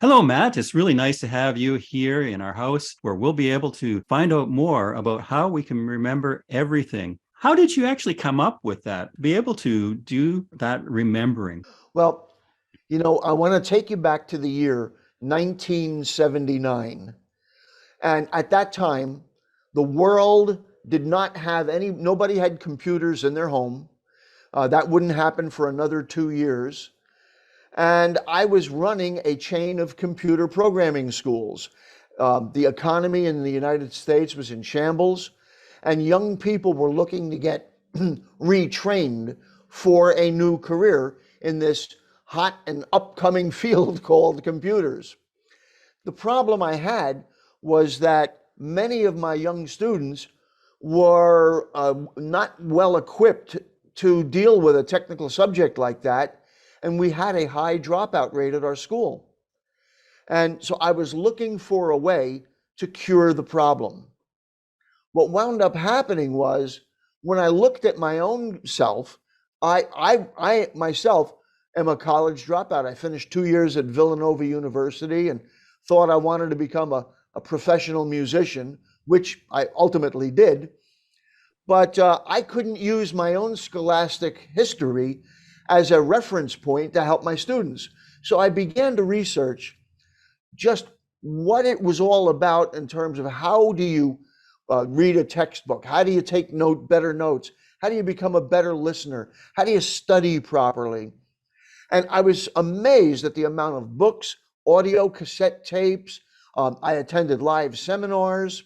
Hello, Matt. It's really nice to have you here in our house where we'll be able to find out more about how we can remember everything. How did you actually come up with that? Be able to do that remembering? Well, I want to take you back to the year 1979. And at that time, the world did not have nobody had computers in their home. That wouldn't happen for another 2 years. And I was running a chain of computer programming schools. The economy in the United States was in shambles, and young people were looking to get retrained for a new career in this hot and upcoming field called computers. The problem I had was that many of my young students were not well equipped to deal with a technical subject like that, and we had a high dropout rate at our school. And so I was looking for a way to cure the problem. What wound up happening was when I looked at my own self, I myself am a college dropout. I finished 2 years at Villanova University and thought I wanted to become a professional musician, which I ultimately did. But I couldn't use my own scholastic history as a reference point to help my students. So I began to research just what it was all about in terms of how do you read a textbook? How do you take better notes? How do you become a better listener? How do you study properly? And I was amazed at the amount of books, audio, cassette tapes. I attended live seminars.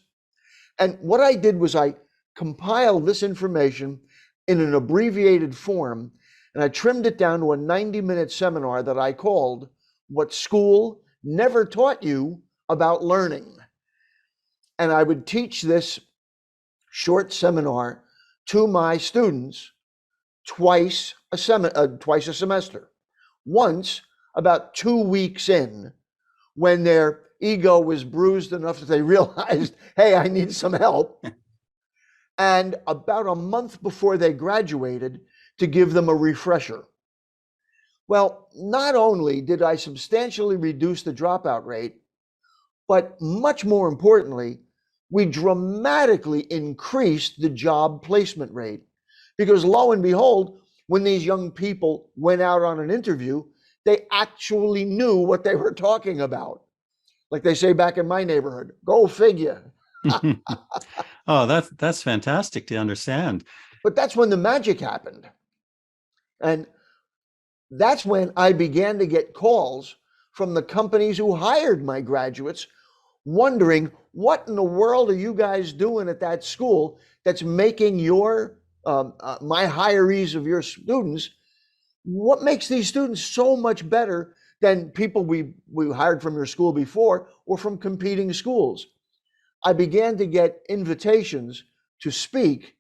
And what I did was I compiled this information in an abbreviated form, and I trimmed it down to a 90-minute seminar that I called What School Never Taught You About Learning. And I would teach this short seminar to my students twice a semester. Once about 2 weeks in, when their ego was bruised enough that they realized, hey, I need some help. And about a month before they graduated, to give them a refresher. Well, not only did I substantially reduce the dropout rate, but much more importantly, we dramatically increased the job placement rate. Because lo and behold, when these young people went out on an interview, they actually knew what they were talking about. Like they say back in my neighborhood, go figure. Oh, that's fantastic to understand. But that's when the magic happened. And that's when I began to get calls from the companies who hired my graduates wondering, what in the world are you guys doing at that school that's making my hirees of your students, what makes these students so much better than people we hired from your school before or from competing schools? I began to get invitations to speak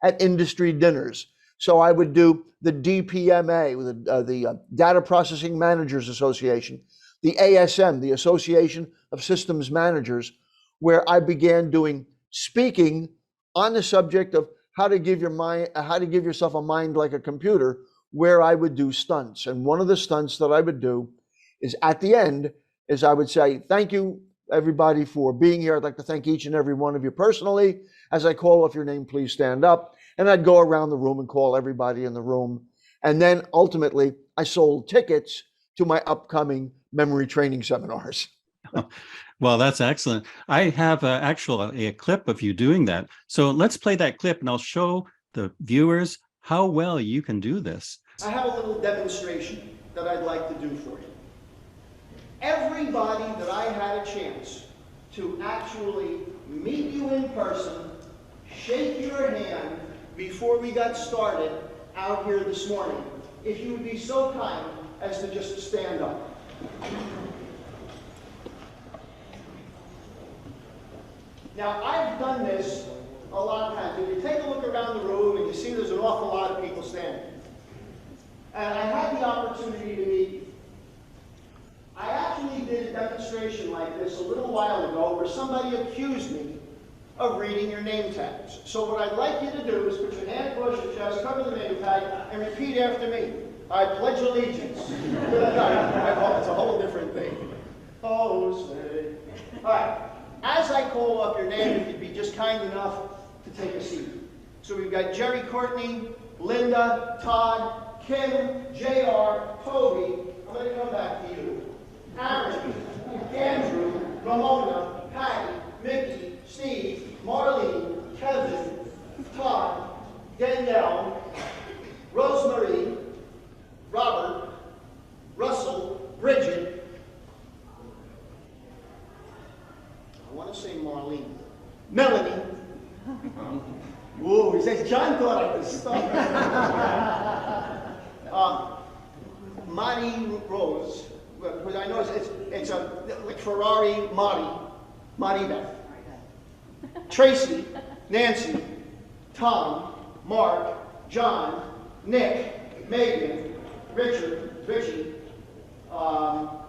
at industry dinners. So I would do the DPMA, the Data Processing Managers Association, the ASM, the Association of Systems Managers, where I began doing speaking on the subject of how to give yourself a mind like a computer, where I would do stunts. And one of the stunts that I would do is at the end is I would say, thank you everybody for being here. I'd like to thank each and every one of you personally. As I call off your name, please stand up. And I'd go around the room and call everybody in the room. And then ultimately, I sold tickets to my upcoming memory training seminars. Well, that's excellent. I have a clip of you doing that. So let's play that clip and I'll show the viewers how well you can do this. I have a little demonstration that I'd like to do for you. Everybody that I had a chance to actually meet you in person, shake your hand before we got started out here this morning, if you would be so kind as to just stand up. Now, I've done this a lot of times. If you take a look around the room and you see there's an awful lot of people standing. And I had the opportunity to meet you. I actually did a demonstration like this a little while ago where somebody accused me of reading your name tags. So what I'd like you to do is put your hand across your chest, cover the name tag, and repeat after me. I pledge allegiance. It's a whole different thing. call up your name if you'd be just kind enough to take a seat. So we've got Jerry Courtney, Linda, Todd, Kim, JR, Toby. I'm going to come back to you. Aaron, Andrew, Ramona, Patty, Mickey, Steve, Marlene, Kevin, Todd, Danielle, Rosemary, Robert, Russell, Bridget. I want to say Marlene. Melanie. Whoa, he says John thought I was stuck. Marty Rose. Because I know it's a like Ferrari Marty Beth. Tracy, Nancy, Tom, Mark, John, Nick, Megan, Richard, Richie, Al,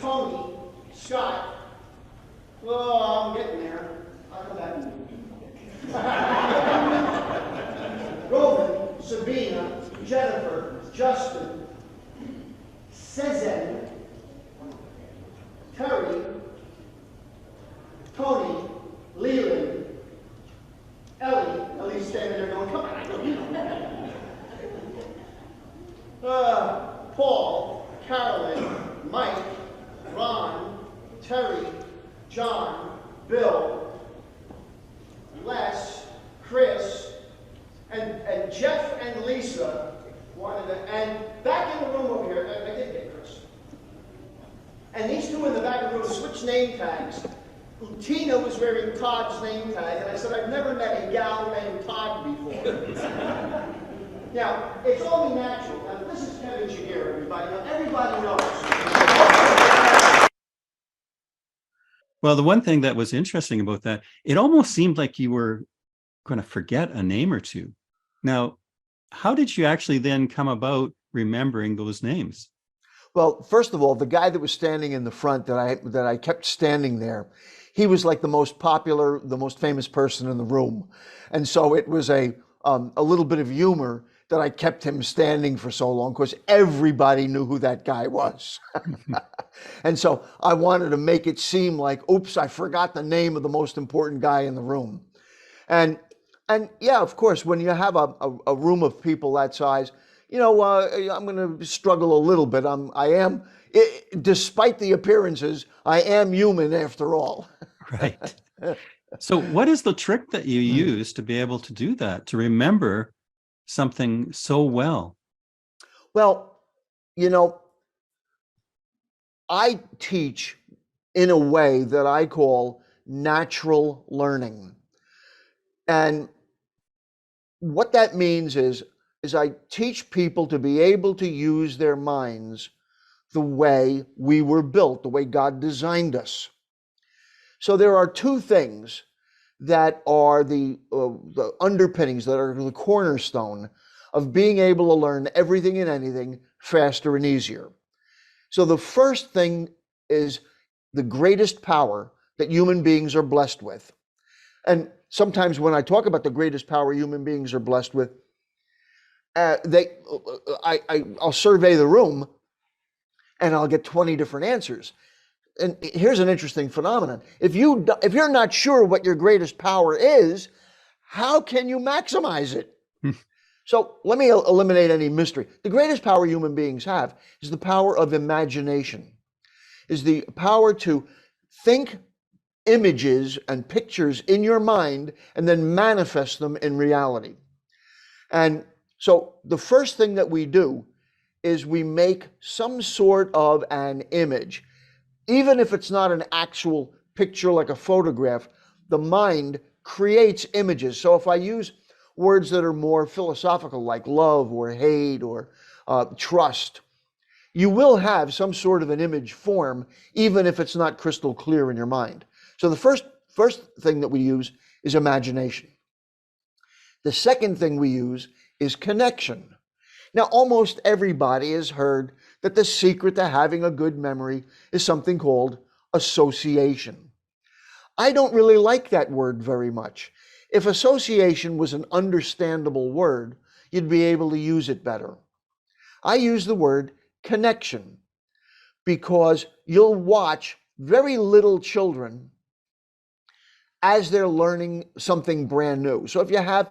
Tony, Scott. Oh, I'm getting there. I'll come back to you. Roman, Sabina, Jennifer, Justin, Cezanne, Terry, Tony, Leland, Ellie's standing there going, come on, I know you know. Paul, Carolyn, Mike, Ron, Terry, John, Bill, Les, Chris, and Jeff and Lisa wanted to, and back in the room over here, I did get Chris. And these two in the back of the room switched name tags. Tina was wearing Todd's name tag, and I said, I've never met a gal named Todd before. Now, it's only natural. Now, this is Kevin Shagir, everybody. Now, everybody knows. Well, the one thing that was interesting about that, it almost seemed like you were going to forget a name or two. Now, how did you actually then come about remembering those names? Well, first of all, the guy that was standing in the front that I kept standing there, he was like the most popular, the most famous person in the room. And so it was a little bit of humor that I kept him standing for so long because everybody knew who that guy was. And so I wanted to make it seem like, oops, I forgot the name of the most important guy in the room. And yeah, of course, when you have a room of people that size, you know, I'm going to struggle a little bit. Despite the appearances, I am human after all. Right. So what is the trick that you use to be able to do that, to remember something so well? Well, you know, I teach in a way that I call natural learning. And what that means is I teach people to be able to use their minds the way we were built, the way God designed us. So there are two things that are the underpinnings, that are the cornerstone of being able to learn everything and anything faster and easier. So the first thing is the greatest power that human beings are blessed with. And sometimes when I talk about the greatest power human beings are blessed with, I'll survey the room and I'll get 20 different answers. And here's an interesting phenomenon. If you're not sure what your greatest power is, how can you maximize it? So let me eliminate any mystery. The greatest power human beings have is the power of imagination, is the power to think images and pictures in your mind and then manifest them in reality. And so the first thing that we do is we make some sort of an image. Even if it's not an actual picture like a photograph, the mind creates images. So if I use words that are more philosophical like love or hate or trust, you will have some sort of an image form, even if it's not crystal clear in your mind. So the first thing that we use is imagination. The second thing we use is connection. Now, almost everybody has heard that the secret to having a good memory is something called association. I don't really like that word very much. If association was an understandable word, you'd be able to use it better. I use the word connection because you'll watch very little children as they're learning something brand new. So if you have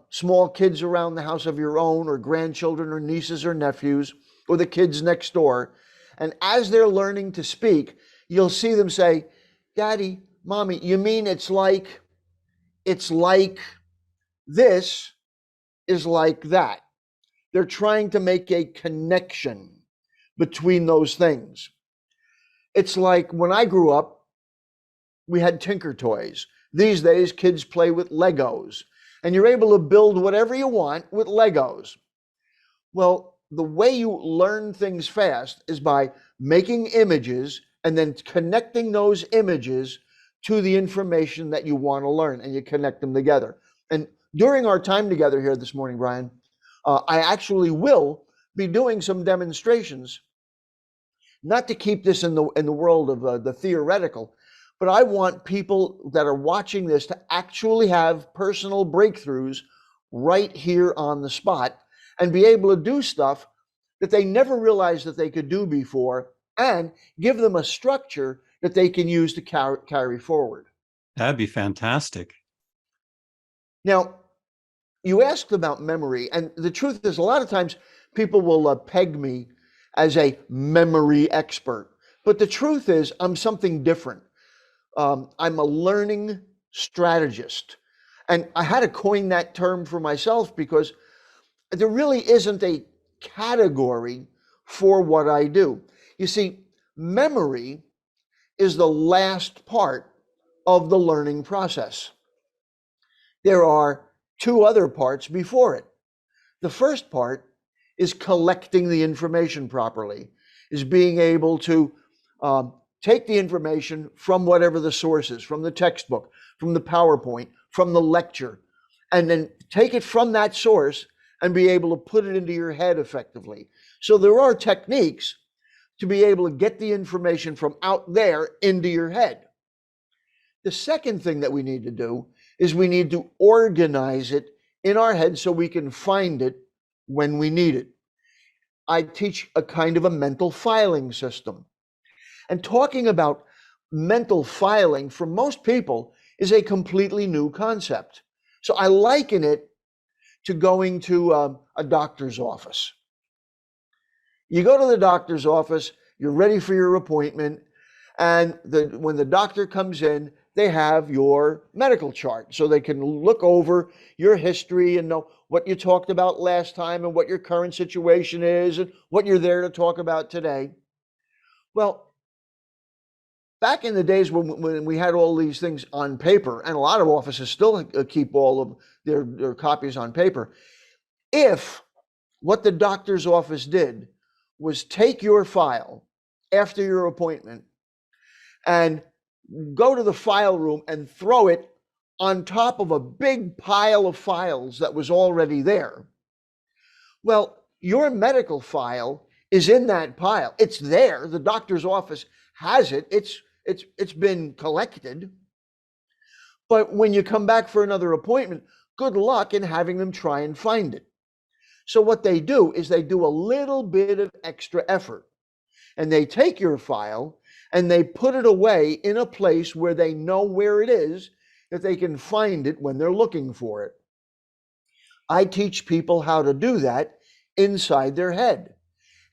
small kids around the house of your own, or grandchildren, or nieces or nephews, or the kids next door, and as they're learning to speak, you'll see them say, Daddy, Mommy, you mean it's like this is like that. They're trying to make a connection between those things. It's like when I grew up, we had Tinker Toys. These days, kids play with Legos, and you're able to build whatever you want with Legos. Well, the way you learn things fast is by making images and then connecting those images to the information that you want to learn, and you connect them together. And during our time together here this morning, Bryan, I actually will be doing some demonstrations, not to keep this in the world of the theoretical, but I want people that are watching this to actually have personal breakthroughs right here on the spot, and be able to do stuff that they never realized that they could do before, and give them a structure that they can use to carry forward. That'd be fantastic. Now, you asked about memory, and the truth is, a lot of times people will peg me as a memory expert. But the truth is, I'm something different. I'm a learning strategist. And I had to coin that term for myself, because there really isn't a category for what I do. You see, memory is the last part of the learning process. There are two other parts before it. The first part is collecting the information properly, is being able to take the information from whatever the source is, from the textbook, from the PowerPoint, from the lecture, and then take it from that source and be able to put it into your head effectively. So there are techniques to be able to get the information from out there into your head. The second thing that we need to do is we need to organize it in our head so we can find it when we need it. I teach a kind of a mental filing system. And talking about mental filing for most people is a completely new concept. So I liken it to going to a doctor's office. You go to the doctor's office, you're ready for your appointment, and when the doctor comes in, they have your medical chart, so they can look over your history and know what you talked about last time and what your current situation is and what you're there to talk about today. Well, back in the days when we had all these things on paper, and a lot of offices still keep all of their copies on paper, if what the doctor's office did was take your file after your appointment and go to the file room and throw it on top of a big pile of files that was already there, well, your medical file is in that pile. It's there. The doctor's office has it. It's been collected. But when you come back for another appointment, good luck in having them try and find it. So what they do is they do a little bit of extra effort, and they take your file and they put it away in a place where they know where it is, that they can find it when they're looking for it. I teach people how to do that inside their head.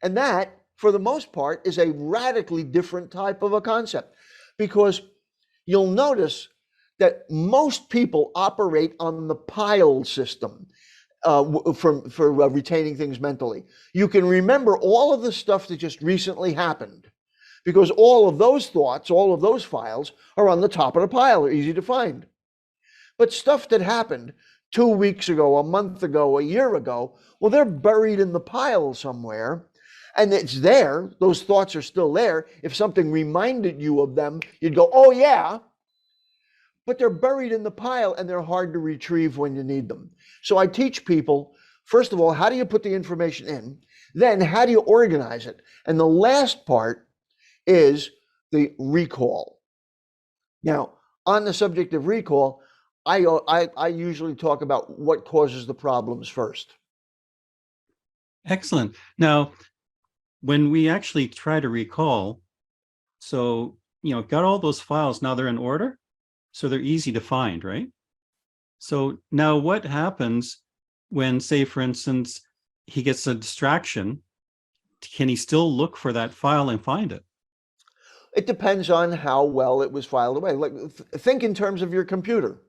And that, for the most part, is a radically different type of a concept, because you'll notice that most people operate on the pile system for retaining things mentally. You can remember all of the stuff that just recently happened, because all of those thoughts, all of those files are on the top of the pile. They're easy to find. But stuff that happened 2 weeks ago, a month ago, a year ago, well, they're buried in the pile somewhere, and it's there. Those thoughts are still there. If something reminded you of them, you'd go, oh yeah. But they're buried in the pile, and they're hard to retrieve when you need them. So I teach people, first of all, how do you put the information in? Then how do you organize it? And the last part is the recall. Now, on the subject of recall, I usually talk about what causes the problems first. Excellent. Now, when we actually try to recall, so, got all those files, now they're in order? So they're easy to find, right? So now what happens when, say, for instance, he gets a distraction? Can he still look for that file and find it? It depends on how well it was filed away. Like, think in terms of your computer.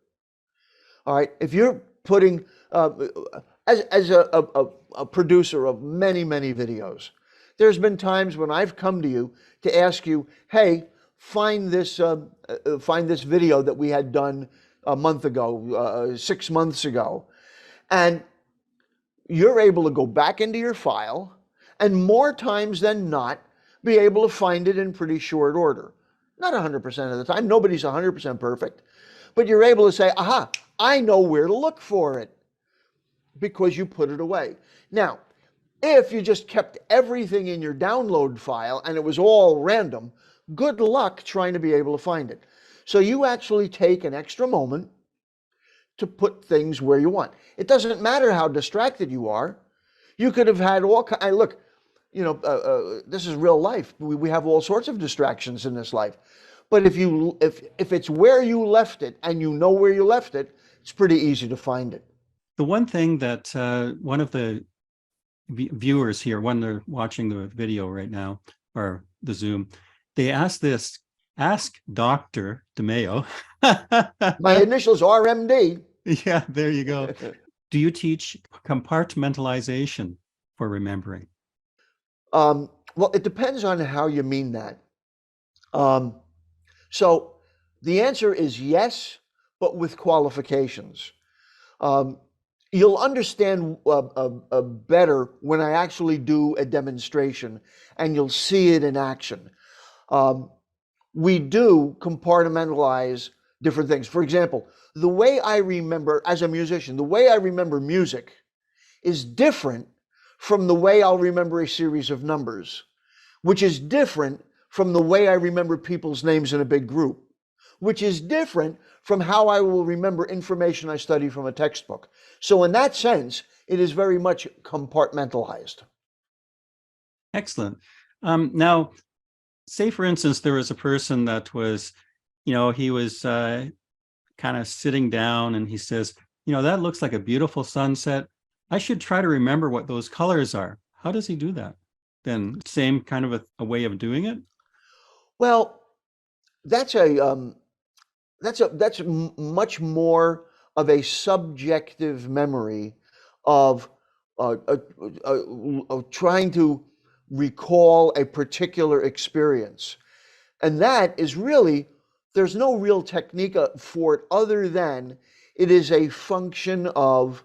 All right, if you're putting, as a producer of many, many videos, there's been times when I've come to you to ask you, hey, find this video that we had done a month ago, 6 months ago, and you're able to go back into your file and more times than not be able to find it in pretty short order. Not 100% of the time, nobody's 100% perfect, but you're able to say, aha, I know where to look for it because you put it away. Now, if you just kept everything in your download file and it was all random, good luck trying to be able to find it. So you actually take an extra moment to put things where you want. It doesn't matter how distracted you are. You could have had all kinds. Look, this is real life. We have all sorts of distractions in this life. But if it's where you left it and you know where you left it, it's pretty easy to find it. The one thing that one of the viewers here, when they're watching the video right now or the Zoom, they ask Dr. DiMaio. My initials RMD. Yeah, there you go. Do you teach compartmentalization for remembering? Well, it depends on how you mean that. So the answer is yes, but with qualifications. You'll understand better when I actually do a demonstration and you'll see it in action. We do compartmentalize different things. For example, the way I remember, as a musician, the way I remember music is different from the way I'll remember a series of numbers, which is different from the way I remember people's names in a big group, which is different from how I will remember information I study from a textbook. So in that sense, it is very much compartmentalized. Excellent. Now, say for instance, there was a person that was, he was kind of sitting down and he says, that looks like a beautiful sunset. I should try to remember what those colors are. How does he do that? Then same kind of a way of doing it? Well, that's much more of a subjective memory of trying to recall a particular experience. And that is really, there's no real technique for it other than it is a function of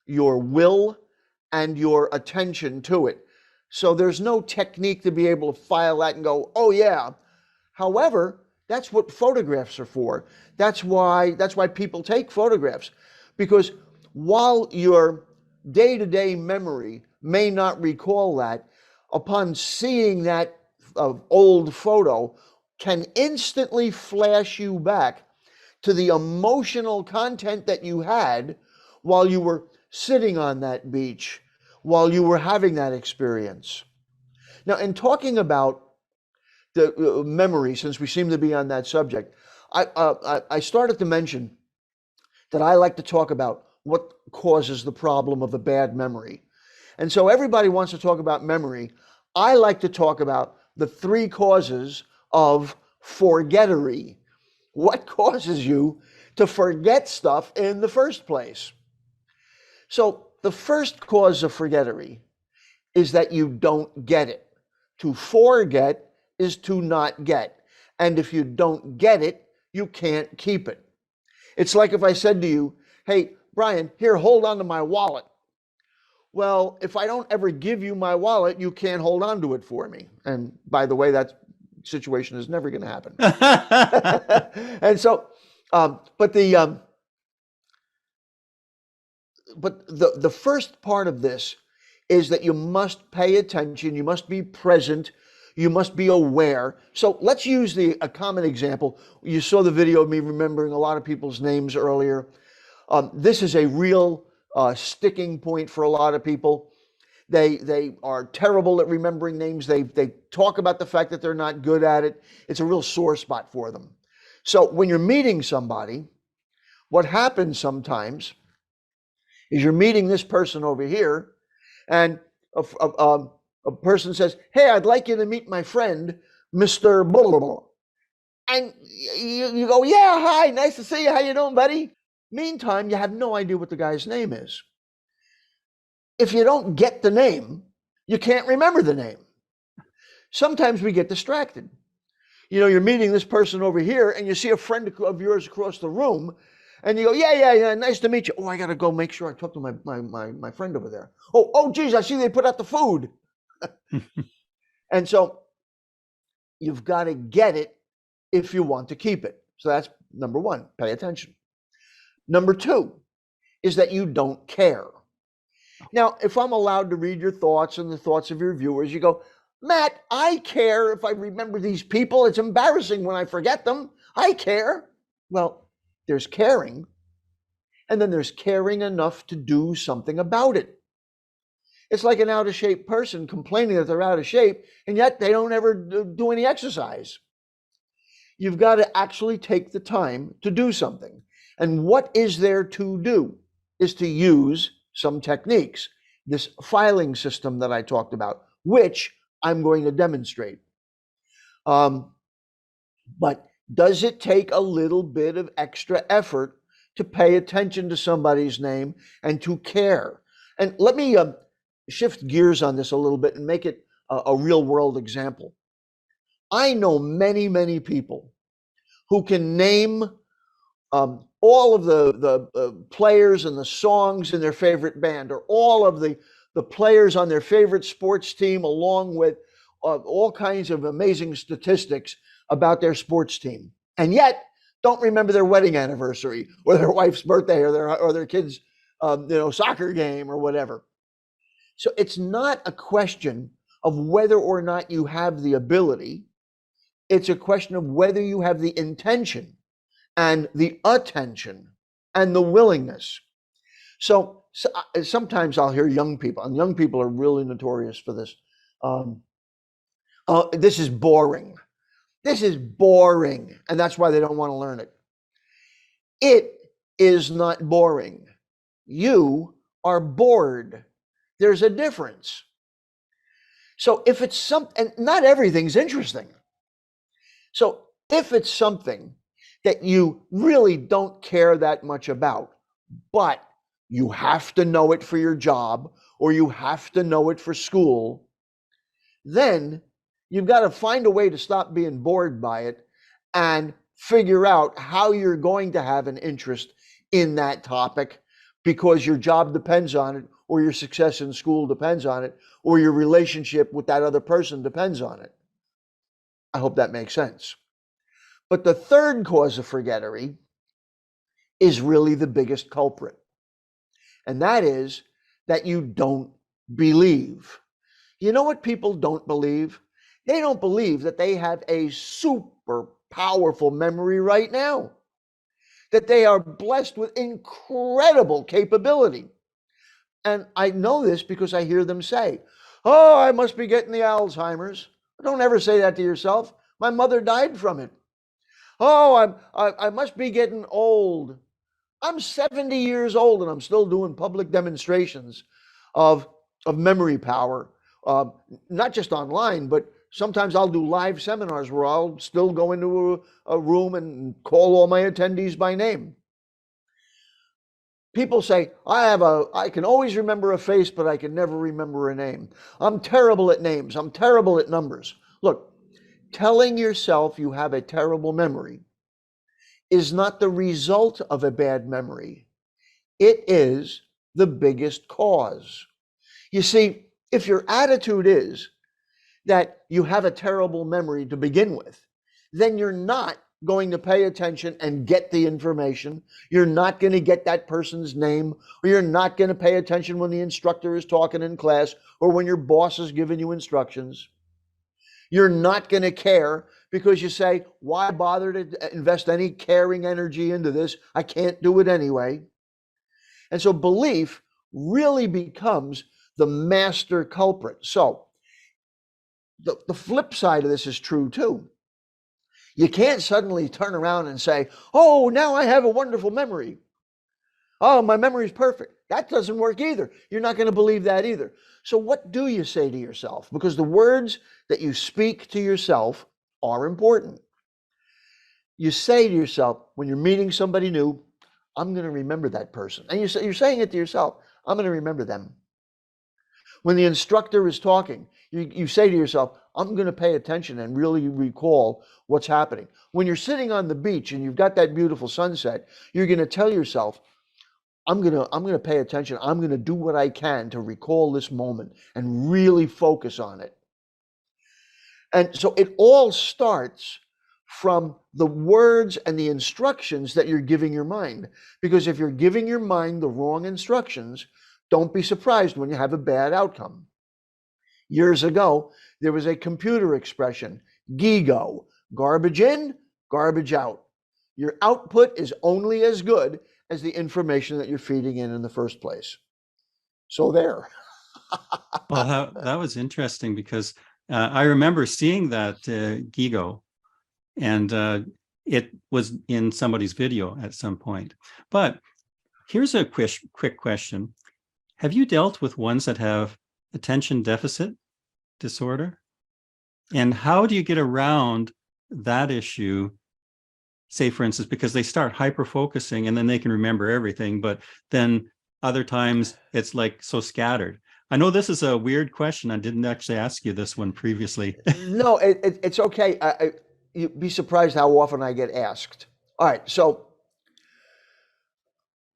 your will and your attention to it. So there's no technique to be able to file that and go, oh yeah. However, that's what photographs are for. That's why people take photographs, because while your day-to-day memory may not recall that, upon seeing that old photo can instantly flash you back to the emotional content that you had while you were sitting on that beach, while you were having that experience. Now, in talking about the memory, since we seem to be on that subject, I started to mention that I like to talk about what causes the problem of a bad memory. And so everybody wants to talk about memory. I like to talk about the 3 causes of forgettery. What causes you to forget stuff in the first place? So the first cause of forgettery is that you don't get it. To forget is to not get. And if you don't get it, you can't keep it. It's like if I said to you, hey, Bryan, here, hold on to my wallet. Well, if I don't ever give you my wallet, you can't hold on to it for me. And by the way, that situation is never going to happen. And so, but the first part of this is that you must pay attention, you must be present, you must be aware. So let's use a common example. You saw the video of me remembering a lot of people's names earlier. This is a real sticking point for a lot of people. They are terrible at remembering names. They talk about the fact that they're not good at it. It's a real sore spot for them. So when you're meeting somebody, what happens sometimes is you're meeting this person over here, and a person says, "Hey, I'd like you to meet my friend, Mr. Blah, blah, blah." And you go, "Yeah, hi, nice to see you. How you doing, buddy?" Meantime, you have no idea what the guy's name is. If you don't get the name, you can't remember the name. Sometimes we get distracted. You're meeting this person over here and you see a friend of yours across the room and you go, yeah, nice to meet you. Oh, I got to go make sure I talk to my friend over there. Oh, geez, I see they put out the food. And so you've got to get it if you want to keep it. So that's number one, pay attention. Number two is that you don't care. Now, if I'm allowed to read your thoughts and the thoughts of your viewers, you go, "Matt, I care if I remember these people. It's embarrassing when I forget them. I care." Well, there's caring, and then there's caring enough to do something about it. It's like an out of shape person complaining that they're out of shape, and yet they don't ever do any exercise. You've got to actually take the time to do something. And what is there to do is to use some techniques, this filing system that I talked about, which I'm going to demonstrate. But does it take a little bit of extra effort to pay attention to somebody's name and to care? And let me shift gears on this a little bit and make it a real world example. I know many, many people who can name all of the players and the songs in their favorite band, or all of the players on their favorite sports team, along with all kinds of amazing statistics about their sports team, and yet don't remember their wedding anniversary or their wife's birthday or their kids' soccer game or whatever. So it's not a question of whether or not you have the ability. It's a question of whether you have the intention and the attention and the willingness. So sometimes I'll hear young people, and young people are really notorious for this. Oh, this is boring. This is boring. And that's why they don't want to learn it. It is not boring. You are bored. There's a difference. So if it's something, and not everything's interesting. So if it's something that you really don't care that much about, but you have to know it for your job or you have to know it for school, then you've got to find a way to stop being bored by it and figure out how you're going to have an interest in that topic, because your job depends on it, or your success in school depends on it, or your relationship with that other person depends on it. I hope that makes sense. But the third cause of forgettery is really the biggest culprit. And that is that you don't believe. You know what people don't believe? They don't believe that they have a super powerful memory right now, that they are blessed with incredible capability. And I know this because I hear them say, "Oh, I must be getting the Alzheimer's." Don't ever say that to yourself. My mother died from it. "Oh, I must be getting old." I'm 70 years old and I'm still doing public demonstrations of memory power, not just online, but sometimes I'll do live seminars where I'll still go into a room and call all my attendees by name. People say, I can always remember a face, but I can never remember a name. I'm terrible at names. I'm terrible at numbers. Look, telling yourself you have a terrible memory is not the result of a bad memory. It is the biggest cause. You see, if your attitude is that you have a terrible memory to begin with, then you're not going to pay attention and get the information. You're not going to get that person's name, or you're not going to pay attention when the instructor is talking in class or when your boss is giving you instructions. You're not going to care because you say, "Why bother to invest any caring energy into this? I can't do it anyway." And so belief really becomes the master culprit. So the flip side of this is true too. You can't suddenly turn around and say, oh, now I have a wonderful memory. Oh, my memory is perfect. That doesn't work either. You're not going to believe that either. So, what do you say to yourself? Because the words that you speak to yourself are important. You say to yourself, when you're meeting somebody new, I'm going to remember that person. And you're saying it to yourself, I'm going to remember them. When the instructor is talking, you say to yourself, I'm going to pay attention and really recall what's happening. When you're sitting on the beach and you've got that beautiful sunset, you're going to tell yourself, I'm gonna pay attention. I'm gonna do what I can to recall this moment and really focus on it. And so it all starts from the words and the instructions that you're giving your mind. Because if you're giving your mind the wrong instructions, don't be surprised when you have a bad outcome. Years ago, there was a computer expression, GIGO, garbage in, garbage out. Your output is only as good as the information that you're feeding in the first place. So there. Well, that was interesting because I remember seeing that Gigo, and it was in somebody's video at some point. But here's a quick question. Have you dealt with ones that have attention deficit disorder? And how do you get around that issue? Say, for instance, because they start hyper focusing and then they can remember everything, but then other times it's like so scattered. I know this is a weird question. I didn't actually ask you this one previously. No, it's okay. You'd be surprised how often I get asked. All right, so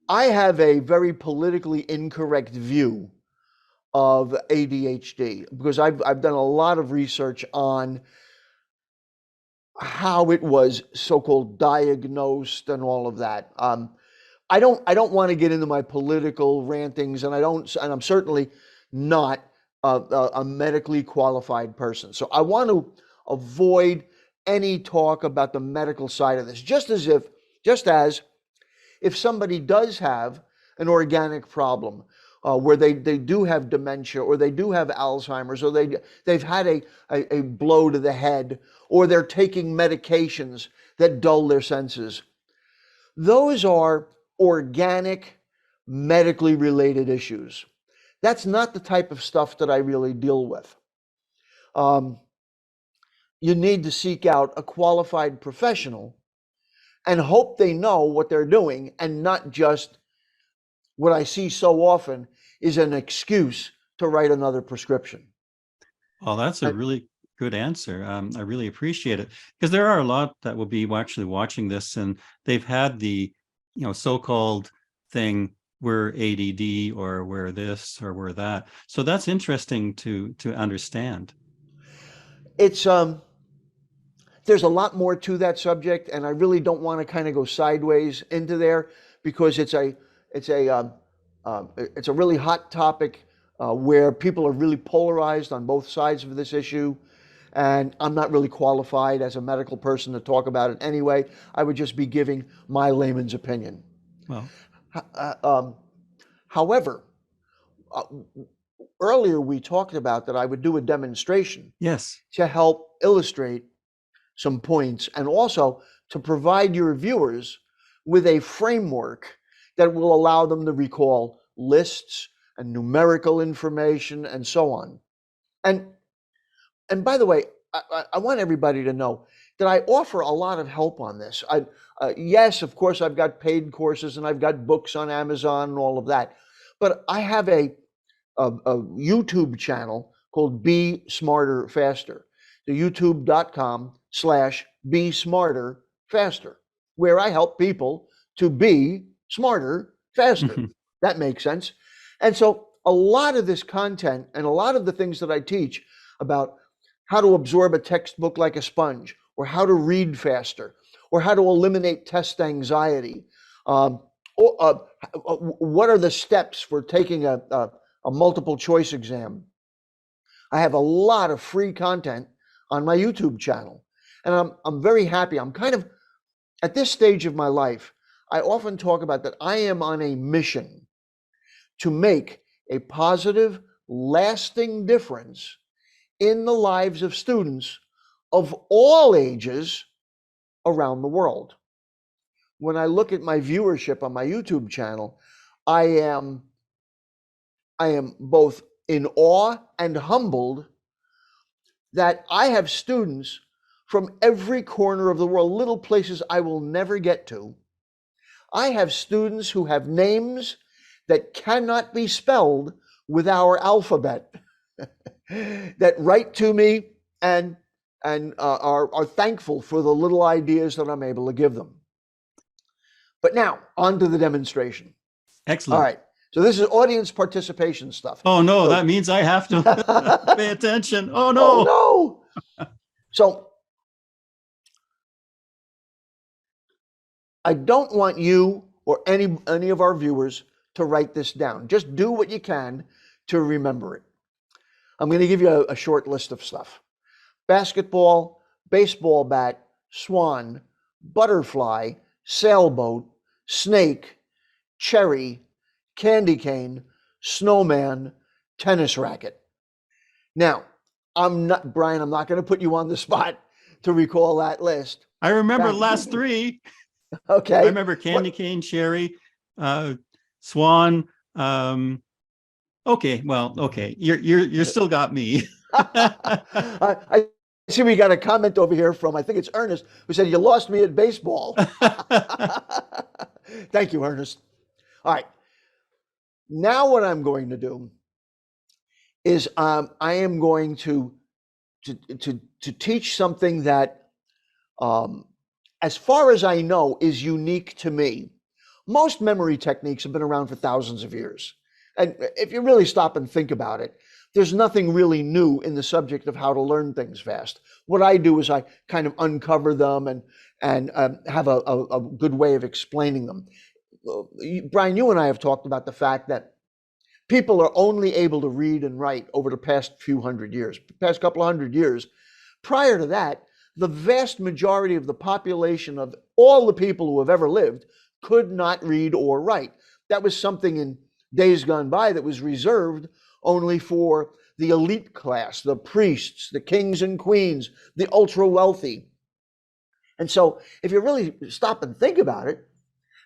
I have a very politically incorrect view of ADHD because I've done a lot of research on how it was so-called diagnosed and all of that. I don't want to get into my political rantings, and I'm certainly not a medically qualified person. So I want to avoid any talk about the medical side of this, just as if somebody does have an organic problem, where they do have dementia or they do have Alzheimer's or they've had a blow to the head or they're taking medications that dull their senses. Those are organic, medically related issues. That's not the type of stuff that I really deal with. You need to seek out a qualified professional and hope they know what they're doing and not just what I see so often is an excuse to write another prescription. Well, that's a And really good answer. I really appreciate it because there are a lot that will be actually watching this and they've had the, so-called thing, we're ADD or we're this or we're that. So that's interesting to understand. it's there's a lot more to that subject, and I really don't want to kind of go sideways into there because it's a it's a really hot topic where people are really polarized on both sides of this issue. And I'm not really qualified as a medical person to talk about it anyway. I would just be giving my layman's opinion. Well, However, uh, earlier we talked about that I would do a demonstration yes. to help illustrate some points and also to provide your viewers with a framework that will allow them to recall lists and numerical information and so on. And by the way, I want everybody to know that I offer a lot of help on this. Yes, of course, I've got paid courses and I've got books on Amazon and all of that, but I have a YouTube channel called Be Smarter Faster. The youtube.com/Be Smarter Faster, where I help people to be smarter faster. That makes sense. And so a lot of this content and a lot of the things that I teach about how to absorb a textbook like a sponge, or how to read faster, or how to eliminate test anxiety, or what are the steps for taking a multiple choice exam. I have a lot of free content on my YouTube channel. And I'm very happy. I'm kind of at this stage of my life, I often talk about that I am on a mission to make a positive, lasting difference in the lives of students of all ages around the world. When I look at my viewership on my YouTube channel, I am both in awe and humbled that I have students from every corner of the world, little places I will never get to. I have students who have names that cannot be spelled with our alphabet that write to me and are thankful for the little ideas that I'm able to give them. But now, on to the demonstration. Excellent. All right. So this is audience participation stuff. Oh, no, So, that means I have to pay attention. Oh, no. Oh, no. So I don't want you or any of our viewers to write this down. Just do what you can to remember it. I'm going to give you a short list of stuff. Basketball, baseball bat, swan, butterfly, sailboat, snake, cherry, candy cane, snowman, tennis racket. Now, Bryan, I'm not going to put you on the spot to recall that list. I remember last three. Okay. I remember candy cane, cherry, swan. Okay, well, okay. You're still got me. I see we got a comment over here from, I think it's Ernest, who said, you lost me at baseball. Thank you, Ernest. All right. Now what I'm going to do is I am going to teach something that, as far as I know, is unique to me. Most memory techniques have been around for thousands of years. And if you really stop and think about it, there's nothing really new in the subject of how to learn things fast. What I do is I kind of uncover them and have a good way of explaining them. Bryan, you and I have talked about the fact that people are only able to read and write over the past few hundred years, past couple of hundred years. Prior to that, the vast majority of the population of all the people who have ever lived could not read or write. That was something in days gone by that was reserved only for the elite class, the priests, the kings and queens, the ultra wealthy. And so if you really stop and think about it,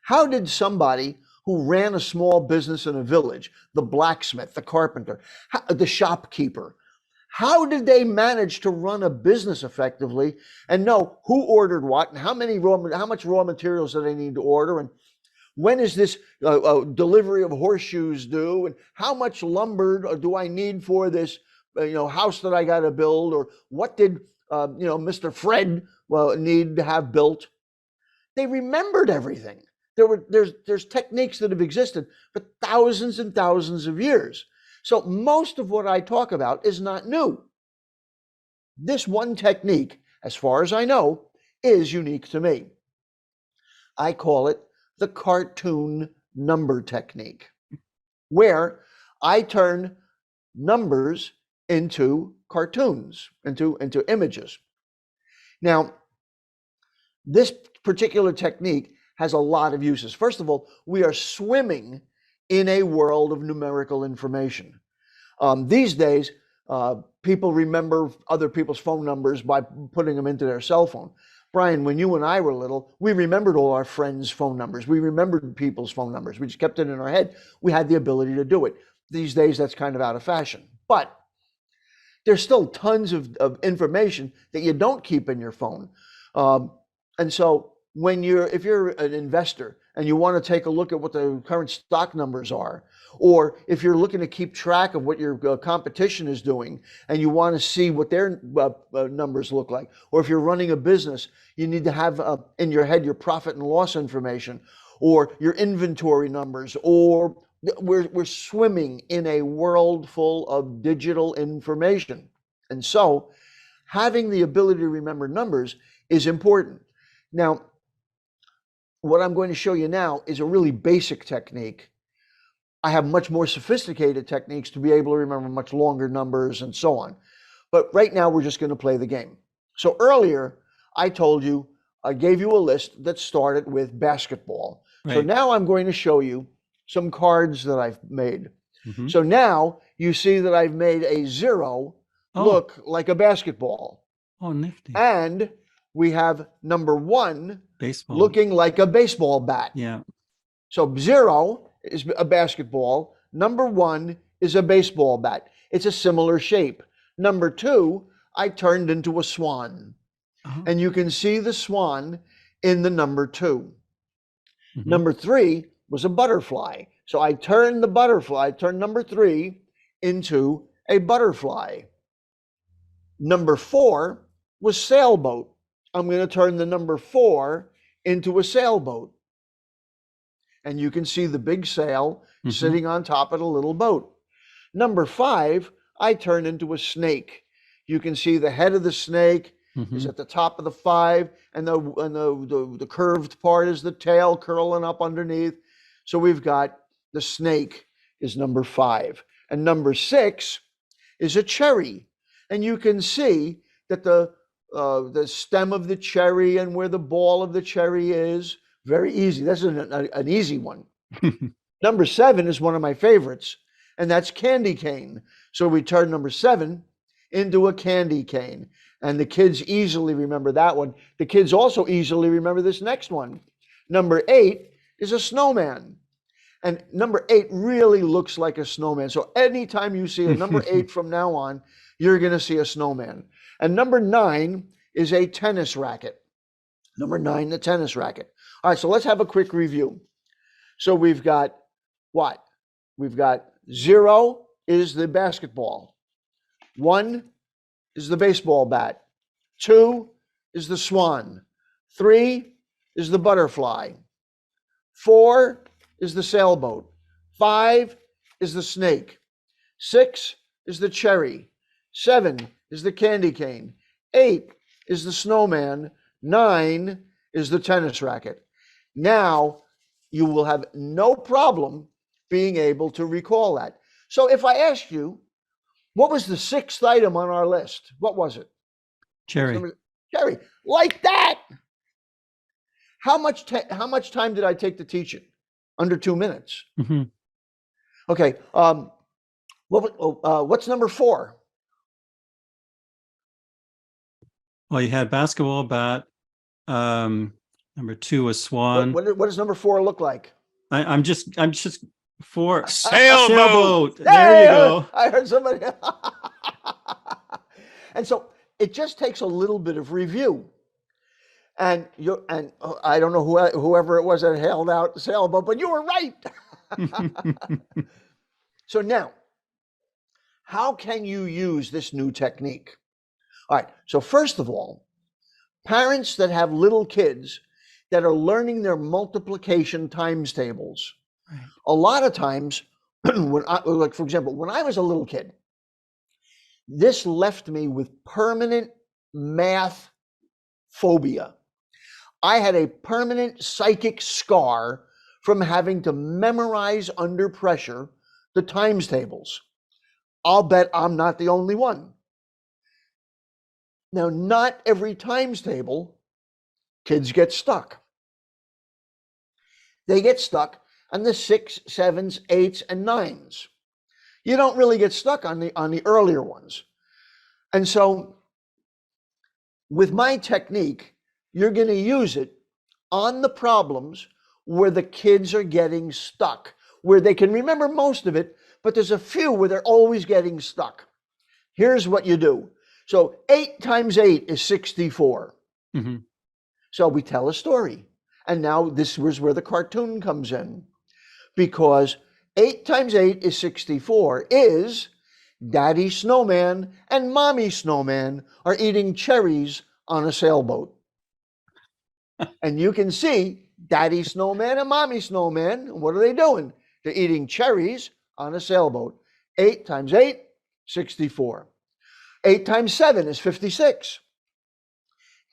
how did somebody who ran a small business in a village, the blacksmith, the carpenter, the shopkeeper, how did they manage to run a business effectively and know who ordered what and how much raw materials do they need to order, and when is this delivery of horseshoes due, and how much lumber do I need for this house that I got to build, or what did Mr. Fred need to have built? They remembered everything. There's techniques that have existed for thousands and thousands of years. So most of what I talk about is not new. This one technique, as far as I know, is unique to me. I call it the cartoon number technique, where I turn numbers into cartoons, into images. Now, this particular technique has a lot of uses. First of all, we are swimming in a world of numerical information. These days, people remember other people's phone numbers by putting them into their cell phone. Bryan, when you and I were little, we remembered all our friends' phone numbers. We remembered people's phone numbers. We just kept it in our head. We had the ability to do it. These days, that's kind of out of fashion. But there's still tons of information that you don't keep in your phone. And so if you're an investor and you want to take a look at what the current stock numbers are, or if you're looking to keep track of what your competition is doing and you want to see what their numbers look like, or if you're running a business, you need to have in your head your profit and loss information, or your inventory numbers, or we're swimming in a world full of digital information. And so having the ability to remember numbers is important. Now, what I'm going to show you now is a really basic technique. I have much more sophisticated techniques to be able to remember much longer numbers and so on. But right now, we're just going to play the game. So earlier, I gave you a list that started with basketball. Right. So now I'm going to show you some cards that I've made. Mm-hmm. So now you see that I've made a zero look like a basketball. Oh, nifty. And we have number 1 Baseball. looking like a baseball bat. Yeah. So 0 is a basketball. Number 1 is a baseball bat. It's a similar shape. Number 2, I turned into a swan. Uh-huh. And you can see the swan in the number 2. Mhm. Number 3 was a butterfly. So I turned number 3 into a butterfly. Number 4 was sailboat. I'm going to turn the number 4 into a sailboat. And you can see the big sail sitting on top of the little boat. Number 5, I turned into a snake. You can see the head of the snake is at the top of the 5, and the curved part is the tail curling up underneath. So we've got the snake is number 5. And number 6 is a cherry. And you can see that the stem of the cherry and where the ball of the cherry is, very easy. That's an easy one. Number 7 is one of my favorites, and that's candy cane. So we turn number 7 into a candy cane. And the kids easily remember that one. The kids also easily remember this next one. Number 8 is a snowman. And number 8 really looks like a snowman. So anytime you see a number 8 from now on, you're going to see a snowman. And number 9 is a tennis racket. Number 9, the tennis racket. All right, so let's have a quick review. So we've got what? We've got 0 is the basketball. 1 is the baseball bat. 2 is the swan. 3 is the butterfly. 4 is the sailboat. 5 is the snake. 6 is the cherry. 7 is the candy cane. 8 is the snowman. 9 is the tennis racket. Now you will have no problem being able to recall that. So if I asked you, what was the 6th item on our list? What was it? Cherry. Cherry. Like that. How much time did I take to teach it? Under 2 minutes. Okay. What's number 4? Well, you had basketball bat. Number 2 was swan. What does number 4 look like? I'm just 4 Sailboat. There you go. I heard somebody. And so it just takes a little bit of review. And I don't know whoever it was that held out the sailboat, but you were right. So now, how can you use this new technique? All right. So first of all, parents that have little kids that are learning their multiplication times tables, Right. a lot of times, like for example, when I was a little kid, this left me with permanent math phobia. I had a permanent psychic scar from having to memorize under pressure the times tables. I'll bet I'm not the only one. Now, not every times table, kids get stuck. They get stuck on the 6s, 7s, 8s, and 9s. You don't really get stuck on the earlier ones. And so with my technique, you're going to use it on the problems where the kids are getting stuck, where they can remember most of it, but there's a few where they're always getting stuck. Here's what you do. So 8 times 8 is 64. So we tell a story. And now this was where the cartoon comes in. Because 8 times 8 is 64 is Daddy Snowman and Mommy Snowman are eating cherries on a sailboat. And you can see Daddy Snowman and Mommy Snowman, what are they doing? They're eating cherries on a sailboat. 8 times 8, 64. 8 times 7 is 56.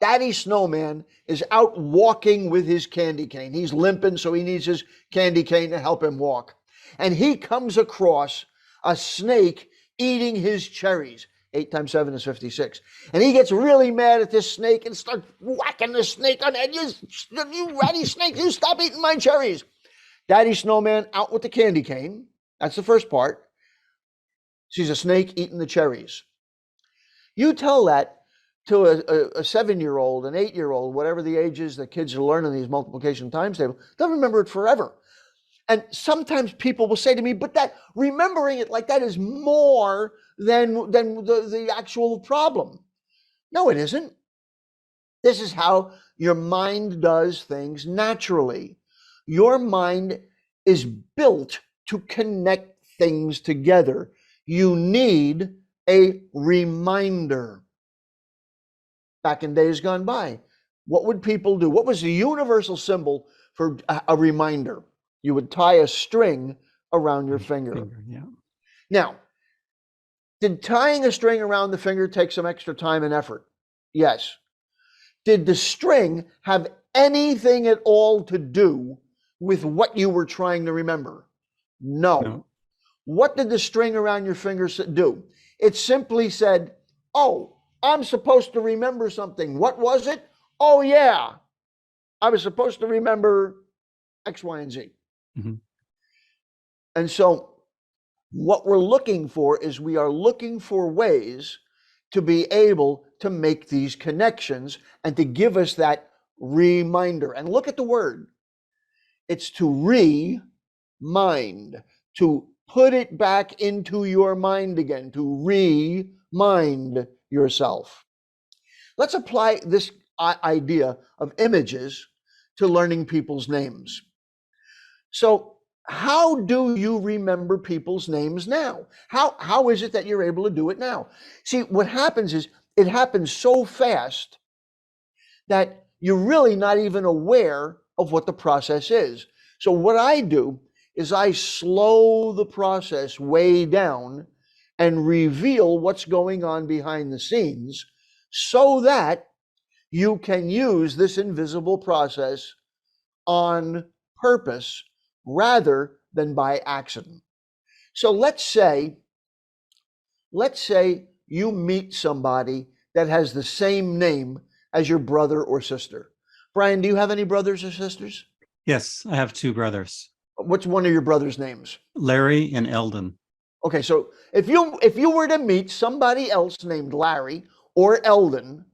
Daddy Snowman is out walking with his candy cane. He's limping, so he needs his candy cane to help him walk. And he comes across a snake eating his cherries. 8 times 7 is 56. And he gets really mad at this snake and starts whacking the snake on the head. You ratty snake, you stop eating my cherries. Daddy Snowman out with the candy cane. That's the first part. Sees a snake eating the cherries. You tell that to a 7-year-old, an 8-year-old, whatever the age is that kids are learning these multiplication times table, they'll remember it forever. And sometimes people will say to me, but that remembering it like that is more than the actual problem. No, it isn't. This is how your mind does things naturally. Your mind is built to connect things together. You need a reminder. Back in days gone by, what would people do? What was the universal symbol for a reminder? You would tie a string around your finger. Yeah. Now, did tying a string around the finger take some extra time and effort? Yes. Did the string have anything at all to do with what you were trying to remember? No. What did the string around your finger do? It simply said, oh, I'm supposed to remember something. What was it? Oh, yeah. I was supposed to remember X, Y, and Z. Mm-hmm. And so what we're looking for is we are looking for ways to be able to make these connections and to give us that reminder. And look at the word. It's to remind, to put it back into your mind again, to remind yourself. Let's apply this idea of images to learning people's names. So, how do you remember people's names now? How is it that you're able to do it now? See, what happens is it happens so fast that you're really not even aware of what the process is. So what I do is I slow the process way down and reveal what's going on behind the scenes so that you can use this invisible process on purpose rather than by accident. So let's say you meet somebody that has the same name as your brother or sister. Bryan, do you have any brothers or sisters? Yes, I have two brothers. What's one of your brothers' names? Larry and Eldon. Okay, so if you were to meet somebody else named Larry or Eldon,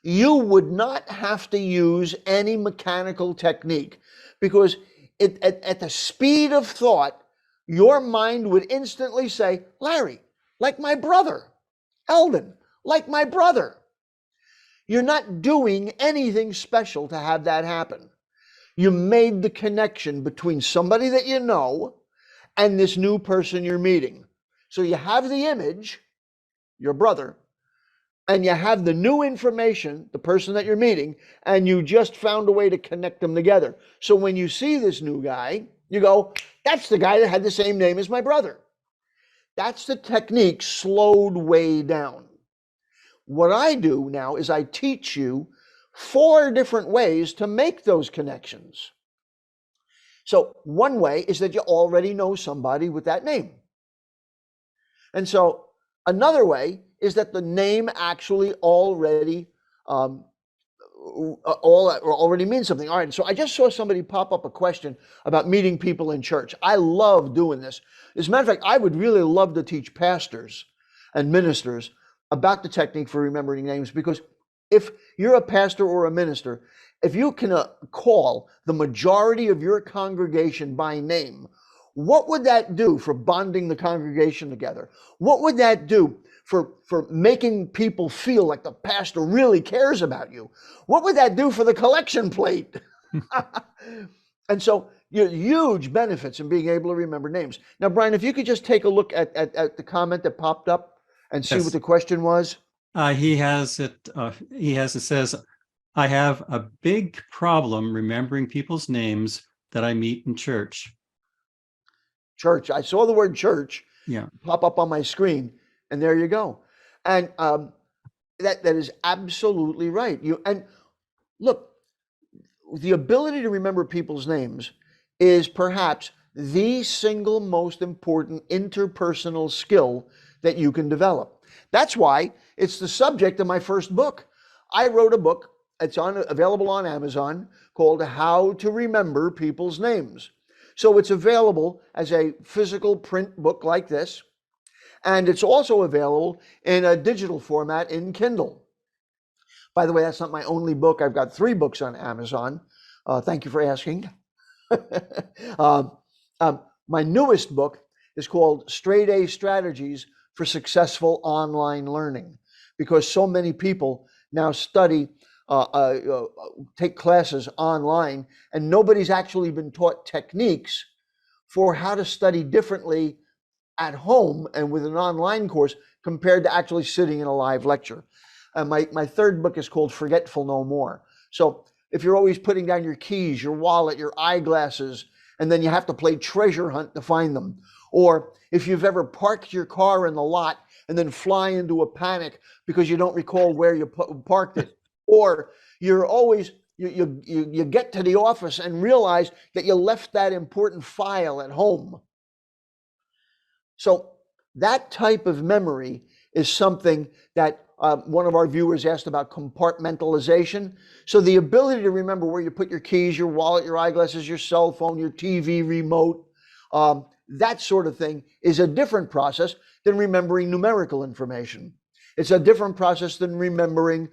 you would not have to use any mechanical technique because at the speed of thought, your mind would instantly say, Larry, like my brother. Eldon, like my brother. You're not doing anything special to have that happen. You made the connection between somebody that you know and this new person you're meeting. So you have the image, your brother, and you have the new information, the person that you're meeting, and you just found a way to connect them together. So when you see this new guy, you go, that's the guy that had the same name as my brother. That's the technique slowed way down. What I do now is I teach you 4 different ways to make those connections. So one way is that you already know somebody with that name. And so another way is that the name actually already means something. All right, so I just saw somebody pop up a question about meeting people in church. I love doing this. As a matter of fact, I would really love to teach pastors and ministers about the technique for remembering names, because if you're a pastor or a minister, if you can call the majority of your congregation by name, what would that do for bonding the congregation together? What would that do for making people feel like the pastor really cares about you? What would that do for the collection plate? And so huge benefits in being able to remember names. Now, Bryan, if you could just take a look at the comment that popped up and see what the question was. He has it. It says, I have a big problem remembering people's names that I meet in church. Church. I saw the word church pop up on my screen, and there you go. And that is absolutely right. And look, the ability to remember people's names is perhaps the single most important interpersonal skill that you can develop. That's why it's the subject of my first book. I wrote a book. It's available on Amazon called How to Remember People's Names. So it's available as a physical print book like this, and it's also available in a digital format in Kindle. By the way, that's not my only book. I've got 3 books on Amazon. Thank you for asking. um, my newest book is called Straight A Strategies for Successful Online Learning, because so many people now study, take classes online, and nobody's actually been taught techniques for how to study differently at home and with an online course compared to actually sitting in a live lecture. My third book is called Forgetful No More. So if you're always putting down your keys, your wallet, your eyeglasses, and then you have to play treasure hunt to find them, or if you've ever parked your car in the lot and then fly into a panic because you don't recall where you parked it, or you're always you get to the office and realize that you left that important file at home. So that type of memory is something that one of our viewers asked about, compartmentalization. So the ability to remember where you put your keys, your wallet, your eyeglasses, your cell phone, your TV remote, that sort of thing is a different process than remembering numerical information. It's a different process than remembering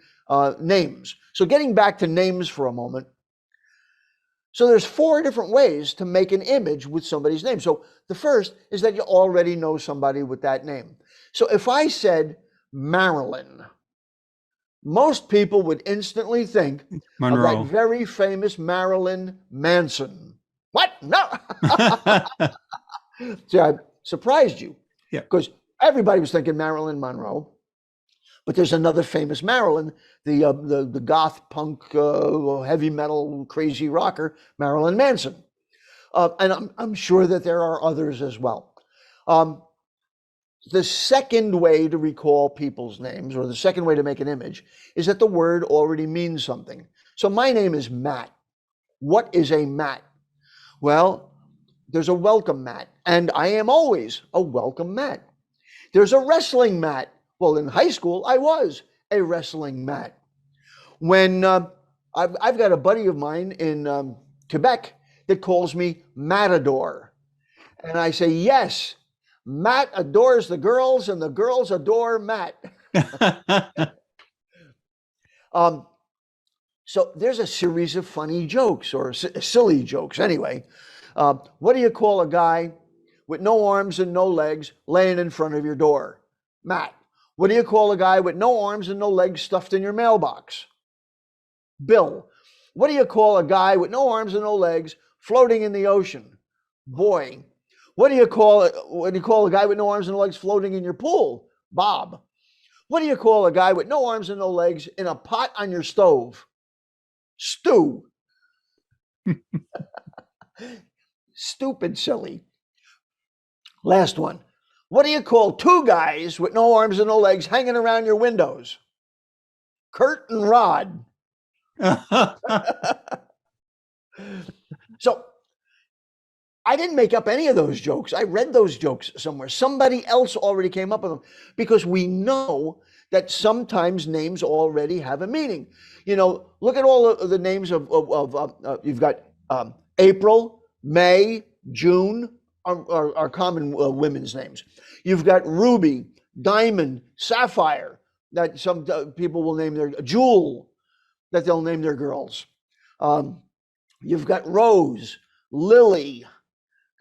names. So getting back to names for a moment. So there's 4 different ways to make an image with somebody's name. So the first is that you already know somebody with that name. So if I said Marilyn, most people would instantly think Monroe. of that very famous Marilyn Manson. What? No. See, I surprised you. Yeah. Because everybody was thinking Marilyn Monroe. But there's another famous Marilyn, the goth punk, heavy metal, crazy rocker, Marilyn Manson. And I'm sure that there are others as well. The second way to recall people's names, or the second way to make an image, is that the word already means something. So my name is Matt. What is a mat? Well, there's a welcome mat, and I am always a welcome mat. There's a wrestling mat. Well, in high school, I was a wrestling mat. When I've got a buddy of mine in Quebec that calls me Matador. And I say, yes, Matt adores the girls and the girls adore Matt. So there's a series of funny jokes, or silly jokes anyway. What do you call a guy with no arms and no legs laying in front of your door? Matt. What do you call a guy with no arms and no legs stuffed in your mailbox? Bill. What do you call a guy with no arms and no legs floating in the ocean? Boy. What do you call a guy with no arms and no legs floating in your pool? Bob. What do you call a guy with no arms and no legs in a pot on your stove? Stew. Stupid silly. Last one. What do you call 2 guys with no arms and no legs hanging around your windows? Kurt and Rod. So I didn't make up any of those jokes. I read those jokes somewhere. Somebody else already came up with them, because we know that sometimes names already have a meaning. You know, look at all of the names of you've got April, May, June are common women's names. You've got Ruby, Diamond, Sapphire, that some people will name their Jewel, that they'll name their girls. You've got Rose, Lily,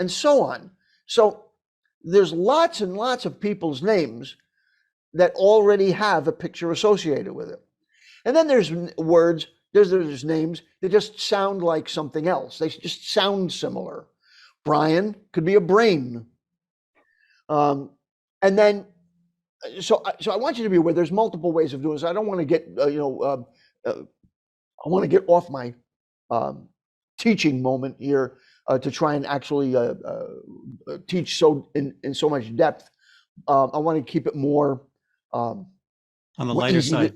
and so on. So there's lots and lots of people's names that already have a picture associated with it. And then there's words, there's names that just sound like something else. They just sound similar. Bryan could be a brain. And then, so I want you to be aware there's multiple ways of doing this. I don't want to get, I want to get off my teaching moment here to try and actually teach in so much depth. I want to keep it more on the lighter side.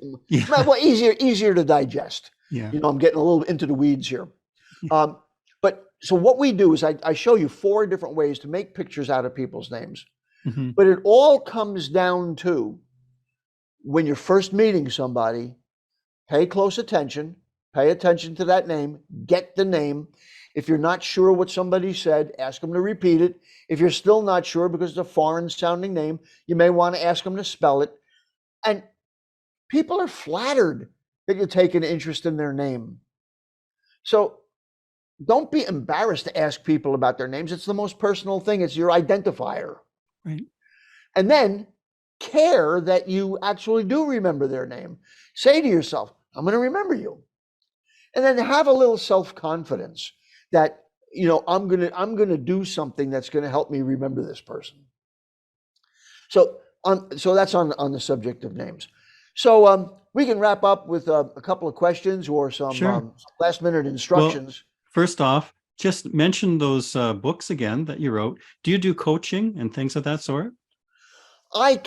Well, easier to digest. Yeah. You know, I'm getting a little into the weeds here. But so what we do is I show you 4 different ways to make pictures out of people's names. Mm-hmm. But it all comes down to, when you're first meeting somebody, pay close attention, pay attention to that name, get the name. If you're not sure what somebody said, ask them to repeat it. If you're still not sure because it's a foreign sounding name, you may want to ask them to spell it. And people are flattered that you take an interest in their name. So don't be embarrassed to ask people about their names. It's the most personal thing. It's your identifier. Right. And then care that you actually do remember their name. Say to yourself, I'm going to remember you. And then have a little self-confidence that, I'm going to do something that's going to help me remember this person. So that's on the subject of names. So we can wrap up with a couple of questions or some Sure. last minute instructions. Well, first off, just mention those books again that you wrote. Do you do coaching and things of that sort? I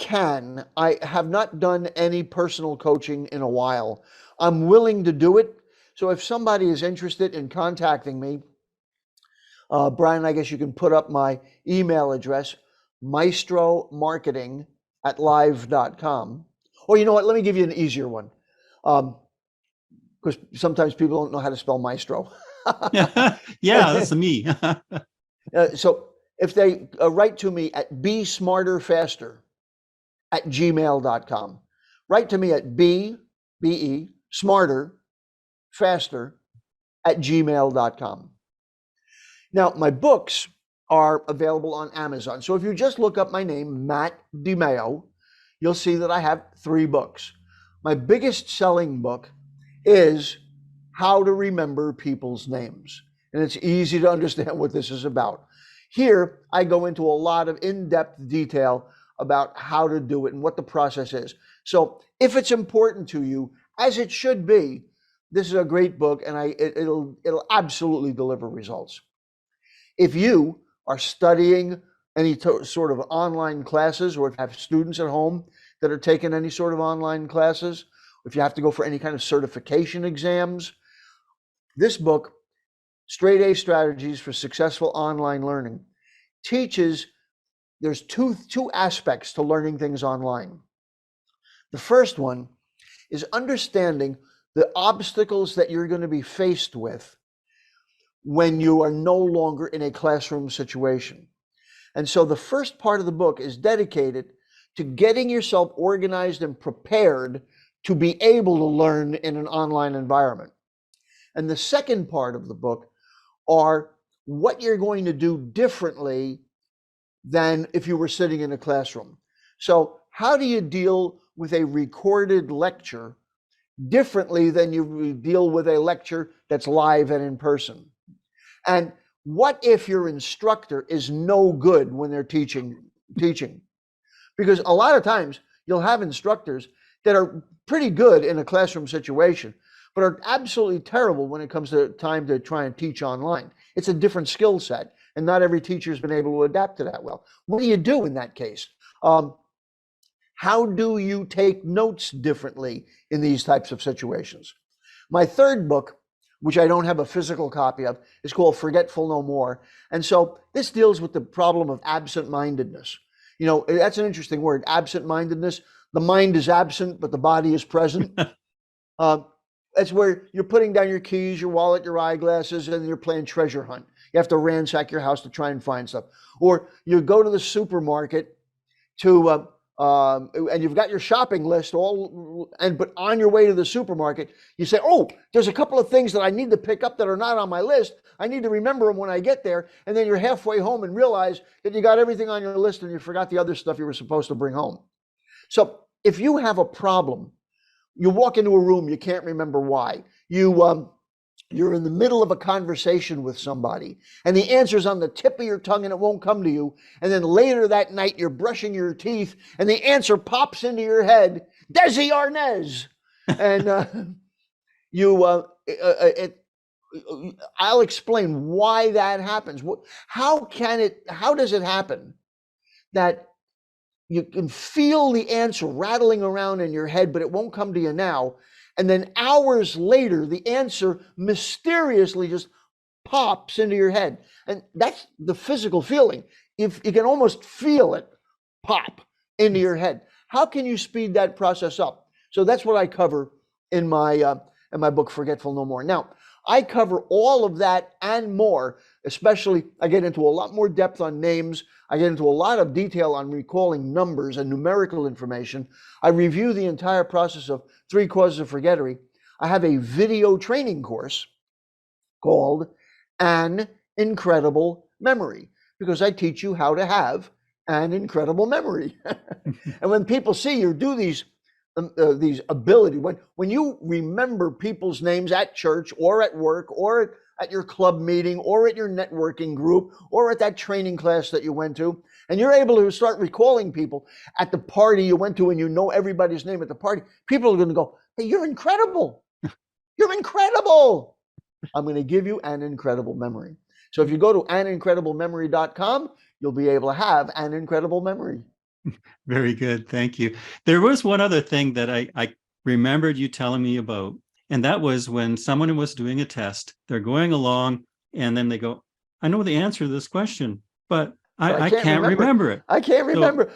have not done any personal coaching in a while. I'm willing to do it. So if somebody is interested in contacting me, Bryan, I guess you can put up my email address, maestromarketing@live.com. Or you know what? Let me give you an easier one. Because sometimes people don't know how to spell maestro. Yeah, that's me. So if they write to me at besmarterfaster@gmail.com, write to me at smarterfaster@gmail.com. Now, my books are available on Amazon. So if you just look up my name, Matt DiMaio, you'll see that I have 3 books. My biggest selling book is How to Remember People's Names. And it's easy to understand what this is about. Here, I go into a lot of in-depth detail about how to do it and what the process is. So if it's important to you, as it should be, this is a great book, and it'll absolutely deliver results. If you are studying any sort of online classes, or if you have students at home that are taking any sort of online classes, if you have to go for any kind of certification exams, this book, Straight A Strategies for Successful Online Learning, teaches there's two aspects to learning things online. The first one is understanding the obstacles that you're going to be faced with when you are no longer in a classroom situation. And so the first part of the book is dedicated to getting yourself organized and prepared to be able to learn in an online environment. And the second part of the book are what you're going to do differently than if you were sitting in a classroom. So how do you deal with a recorded lecture differently than you deal with a lecture that's live and in person? And what if your instructor is no good when they're teaching? Because a lot of times you'll have instructors that are pretty good in a classroom situation, but are absolutely terrible when it comes to time to try and teach online. It's a different skill set, and not every teacher's been able to adapt to that well. What do you do in that case? How do you take notes differently in these types of situations? My third book, which I don't have a physical copy of, is called Forgetful No More. And so this deals with the problem of absent-mindedness. That's an interesting word, absent-mindedness. The mind is absent, but the body is present. That's where you're putting down your keys, your wallet, your eyeglasses, and you're playing treasure hunt. You have to ransack your house to try and find stuff. Or you go to the supermarket and you've got your shopping list but on your way to the supermarket, you say, oh, there's a couple of things that I need to pick up that are not on my list. I need to remember them when I get there. And then you're halfway home and realize that you got everything on your list and you forgot the other stuff you were supposed to bring home. So if you have a problem, you walk into a room, you can't remember why. You're in the middle of a conversation with somebody, and the answer's on the tip of your tongue and it won't come to you. And then later that night, you're brushing your teeth, and the answer pops into your head, Desi Arnaz. And I'll explain why that happens. How does it happen that you can feel the answer rattling around in your head, but it won't come to you now? And then hours later, the answer mysteriously just pops into your head. And that's the physical feeling. If you can almost feel it pop into your head. How can you speed that process up? So that's what I cover in my book, Forgetful No More. Now, I cover all of that and more, especially I get into a lot more depth on names. I get into a lot of detail on recalling numbers and numerical information. I review the entire process of 3 causes of forgettery. I have a video training course called An Incredible Memory, because I teach you how to have an incredible memory. And when people see you do these ability, when you remember people's names at church or at work or at your club meeting or at your networking group or at that training class that you went to, and you're able to start recalling people at the party you went to and you know everybody's name at the party, people are going to go, hey, you're incredible. You're incredible. I'm going to give you an incredible memory. So if you go to anincrediblememory.com, you'll be able to have an incredible memory. Very good. Thank you. There was one other thing that I remembered you telling me about, and that was when someone was doing a test, they're going along, and then they go, I know the answer to this question, but I can't remember it. I can't remember.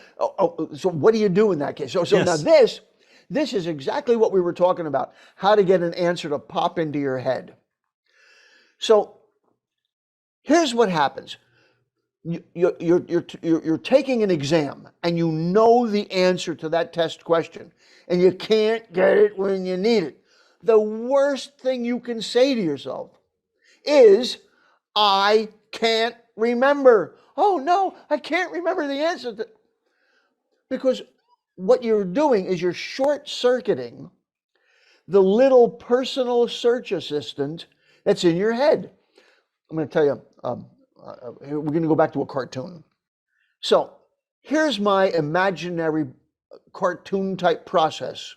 So what do you do in that case? So Yes. Now this is exactly what we were talking about, how to get an answer to pop into your head. So here's what happens. You're taking an exam and you know the answer to that test question and you can't get it when you need it. The worst thing you can say to yourself is, I can't remember. Oh no, I can't remember the answer. Because what you're doing is you're short-circuiting the little personal search assistant that's in your head. I'm going to tell you, we're going to go back to a cartoon. So here's my imaginary cartoon type process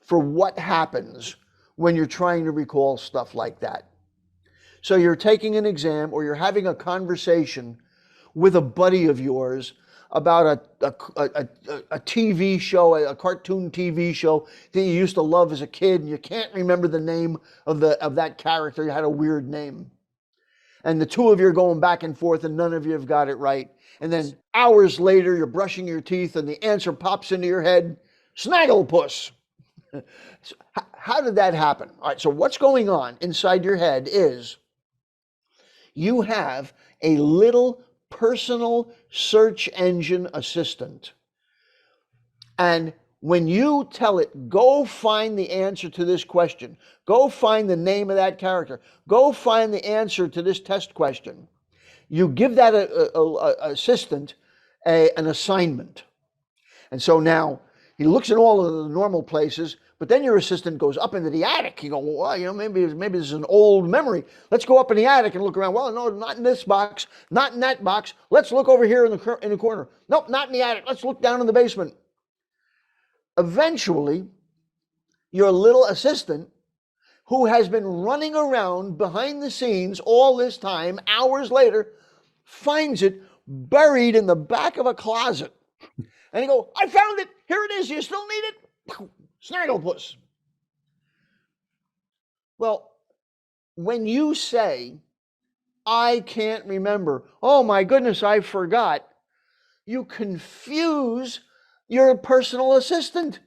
for what happens when you're trying to recall stuff like that. So you're taking an exam or you're having a conversation with a buddy of yours about a TV show, a cartoon TV show that you used to love as a kid, and you can't remember the name of that character. You had a weird name. And the two of you are going back and forth and none of you have got it right. And then hours later, you're brushing your teeth and the answer pops into your head, Snagglepuss. So how did that happen? All right, so what's going on inside your head is you have a little personal search engine assistant. And when you tell it, go find the answer to this question, go find the name of that character, go find the answer to this test question, you give that assistant an assignment. And so now he looks in all of the normal places, but then your assistant goes up into the attic. You go, well, maybe this is an old memory. Let's go up in the attic and look around. Well, no, not in this box, not in that box. Let's look over here in the corner. Nope, not in the attic. Let's look down in the basement. Eventually, your little assistant, who has been running around behind the scenes all this time, hours later, finds it buried in the back of a closet. And you go, I found it. Here it is. You still need it? Snagglepuss. Well, when you say, I can't remember, oh my goodness, I forgot, you confuse your personal assistant.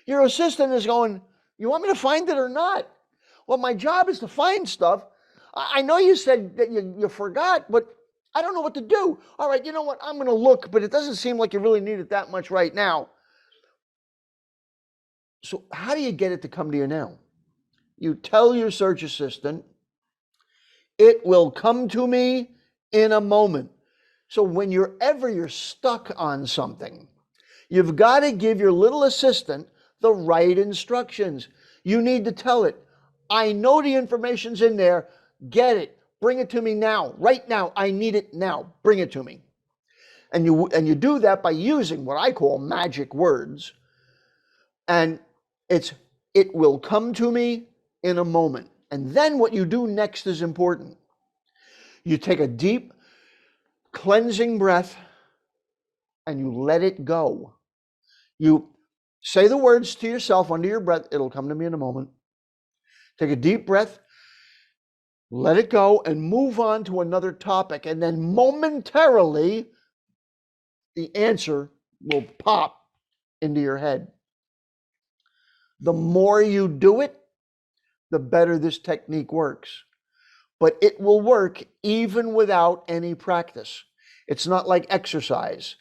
Your assistant is going, you want me to find it or not? Well, my job is to find stuff. I know you said that you forgot, but I don't know what to do. All right, you know what? I'm going to look, but it doesn't seem like you really need it that much right now. So how do you get it to come to you now? You tell your search assistant, it will come to me in a moment. So when you're stuck on something, you've got to give your little assistant the right instructions. You need to tell it, I know the information's in there, get it, bring it to me now, right now, I need it now, bring it to me. And you do that by using what I call magic words. And it will come to me in a moment. And then what you do next is important. You take a deep, cleansing breath and you let it go. You say the words to yourself under your breath, it'll come to me in a moment. Take a deep breath, let it go, and move on to another topic. And then momentarily, the answer will pop into your head. The more you do it, the better this technique works. But it will work even without any practice. It's not like exercise,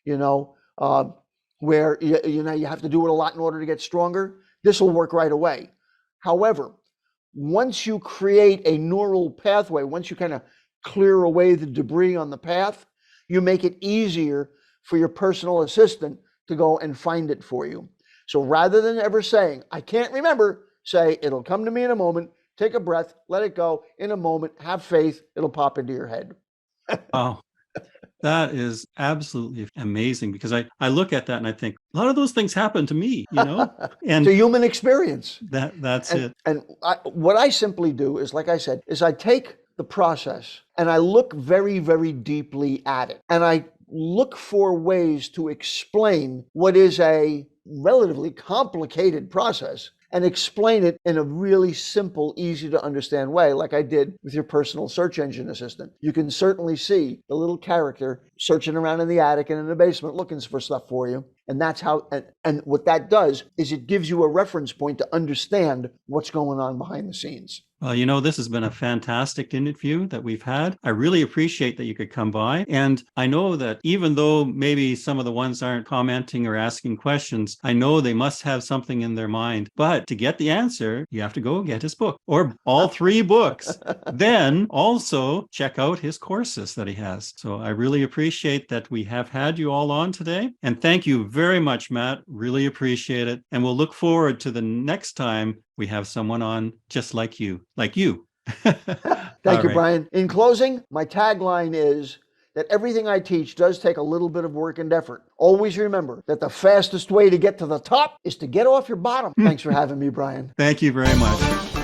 where you have to do it a lot in order to get stronger. This will work right away. However, once you create a neural pathway, once you kind of clear away the debris on the path, you make it easier for your personal assistant to go and find it for you. So rather than ever saying, I can't remember, say, it'll come to me in a moment, take a breath, let it go in a moment, have faith, it'll pop into your head. Wow. That is absolutely amazing, because I look at that and I think a lot of those things happen to me, and it's a human experience. that's it. And what I simply do is, like I said, is I take the process and I look very, very deeply at it. And I look for ways to explain what is a relatively complicated process and explain it in a really simple, easy to understand way, like I did with your personal search engine assistant. You can certainly see the little character searching around in the attic and in the basement looking for stuff for you. And that's how, and what that does is it gives you a reference point to understand what's going on behind the scenes. Well, this has been a fantastic interview that we've had. I really appreciate that you could come by. And I know that even though maybe some of the ones aren't commenting or asking questions, I know they must have something in their mind. But to get the answer, you have to go get his book, or all 3 books. Then also check out his courses that he has. So I really appreciate that we have had you all on today. And thank you very much, Matt. Really appreciate it. And we'll look forward to the next time we have someone on just like you. Thank you, Brian. In closing, my tagline is that everything I teach does take a little bit of work and effort. Always remember that the fastest way to get to the top is to get off your bottom. Thanks for having me, Brian. Thank you very much.